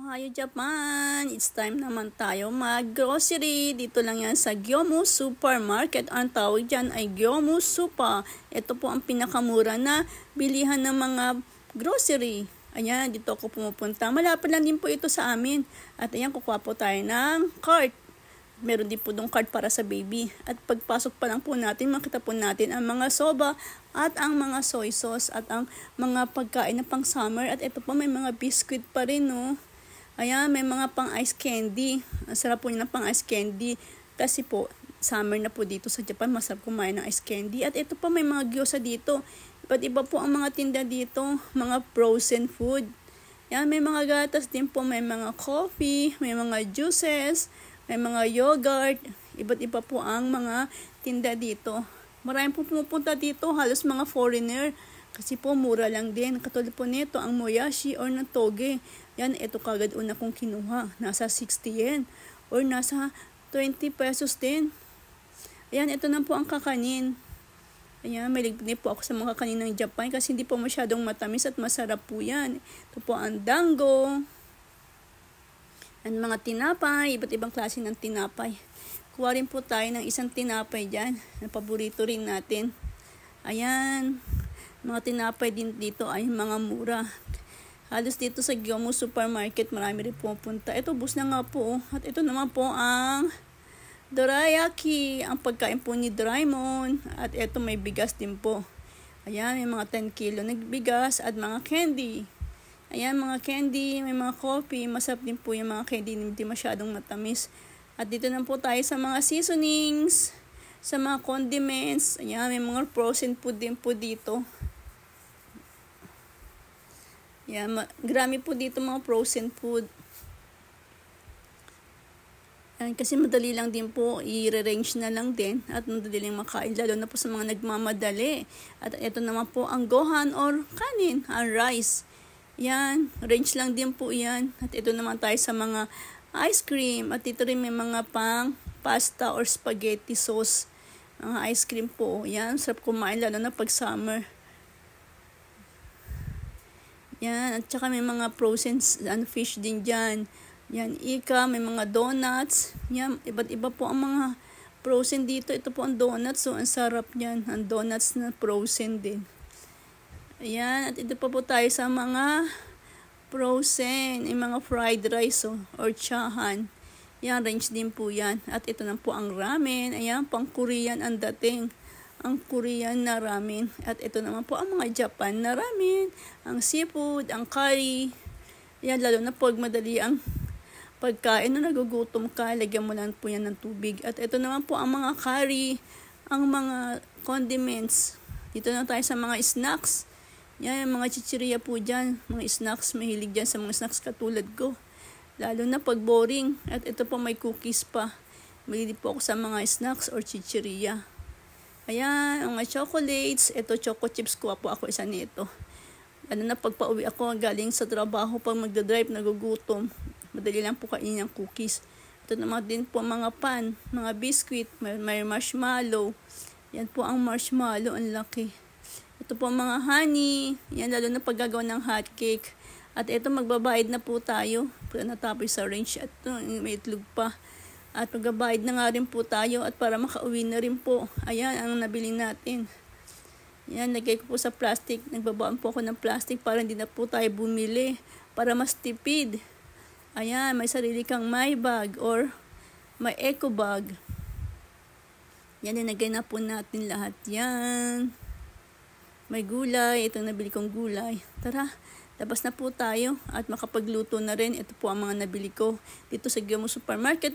Ohio, Japan! It's time naman tayo mag-grocery. Dito lang yan sa Gyomu Supermarket. Ang tawag dyan ay Gyomu Supa. Ito po ang pinakamura na bilihan ng mga grocery. Ayan, dito ako pumupunta. Malapit lang din po ito sa amin. At ayan, kukuha po tayo ng cart. Meron din po dong card para sa baby. At pagpasok pa lang po natin, makita po natin ang mga soba at ang mga soy sauce at ang mga pagkain na pang summer. At ito po may mga biscuit pa rin, no. Ayan, may mga pang ice candy. Ang sarap po niya ng pang ice candy. Kasi po, summer na po dito sa Japan, masarap kumain ng ice candy. At ito pa may mga gyoza dito. Iba't iba po ang mga tinda dito, mga frozen food. Yan, may mga gatas din po, may mga coffee, may mga juices, may mga yogurt. Iba't iba po ang mga tinda dito. Maraming po pumupunta dito, halos mga foreigner. Kasi po mura lang din. Katulad po nito, ang moyashi or na toge. Yan, ito kagad una kong kinuha. Nasa 60 yen. Or nasa 20 pesos din. Ayan, ito na po ang kakanin. Ayan, may ligpit po ako sa mga kakanin ng Japan kasi hindi po masyadong matamis at masarap po yan. Ito po ang dango. Ang mga tinapay, iba't ibang klase ng tinapay. Kuha rin po tayo ng isang tinapay dyan. Na paborito rin natin. Ayan, mga tinapay din dito ay mga mura. Halos dito sa Gyomu Supermarket, marami rin pupunta. Ito, bus na nga po. At ito naman po ang dorayaki, ang pagkain po ni Doraemon. At ito may bigas din po. Ayan, may mga 10 kilo na bigas at mga candy. Ayan, mga candy, may mga coffee. Masarap din po yung mga candy, hindi masyadong matamis. At dito na po tayo sa mga seasonings, sa mga condiments. Ayan, may mga frozen food din po dito. Yan, grami po dito mga frozen food. Yan, kasi madali lang din po, i-rearrange na lang din at madali lang makain, lalo na po sa mga nagmamadali. At ito naman po ang gohan or kanin, ang rice. Yan, range lang din po yan. At ito naman tayo sa mga ice cream. At ito rin may mga pang pasta or spaghetti sauce. Mga ice cream po. Yan, sarap kumain lalo na pag summer. Yan, at saka may mga frozen fish din dyan. Yan, ika, may mga donuts. Yan, iba't iba po ang mga frozen dito. Ito po ang donuts, so ang sarap yan. Ang donuts na frozen din. Ayan, at ito pa po tayo sa mga frozen, yung mga fried rice or chahan. Yan, range din po yan. At ito na po ang ramen. Ayan, pang Korean ang dating. Ang Korean na ramen. At ito naman po ang mga Japan na ramen. Ang seafood, ang curry. Yan, lalo na pag madali ang pagkain. No, nagugutom ka, lagyan mo lang po yan ng tubig. At ito naman po ang mga curry, ang mga condiments. Dito na tayo sa mga snacks. Yan, mga chichirya po dyan. Mga snacks, mahilig dyan sa mga snacks katulad ko. Lalo na pag boring. At ito po may cookies pa. Mahilig po ako sa mga snacks or chichirya. Ayan, ang mga chocolates. Ito, choco chips. Kuha po ako isa nito. Ano na, pagpa-uwi ako galing sa trabaho, pag magdadrive, nagugutom. Madali lang po kainin ang cookies. Ito naman din po mga pan, mga biscuit, may marshmallow. Yan po ang marshmallow, ang laki. Ito po mga honey. Yan, lalo na paggagawa ng hot cake. At ito, magbabayad na po tayo. Pag natapos sa range, at ito, may itlog pa. At magbabayad na nga rin po tayo at para makauwi na rin po. Ayan, ang nabili natin. Yan, lagay ko po sa plastic. Nagbabaan po ako ng plastic para hindi na po tayo bumili. Para mas tipid. Ayan, may sarili kang my bag or may eco bag. Yan, nilagay na po natin lahat yan. May gulay. Itong nabili kong gulay. Tara, labas na po tayo at makapagluto na rin. Ito po ang mga nabili ko dito sa Gyomu Supermarket.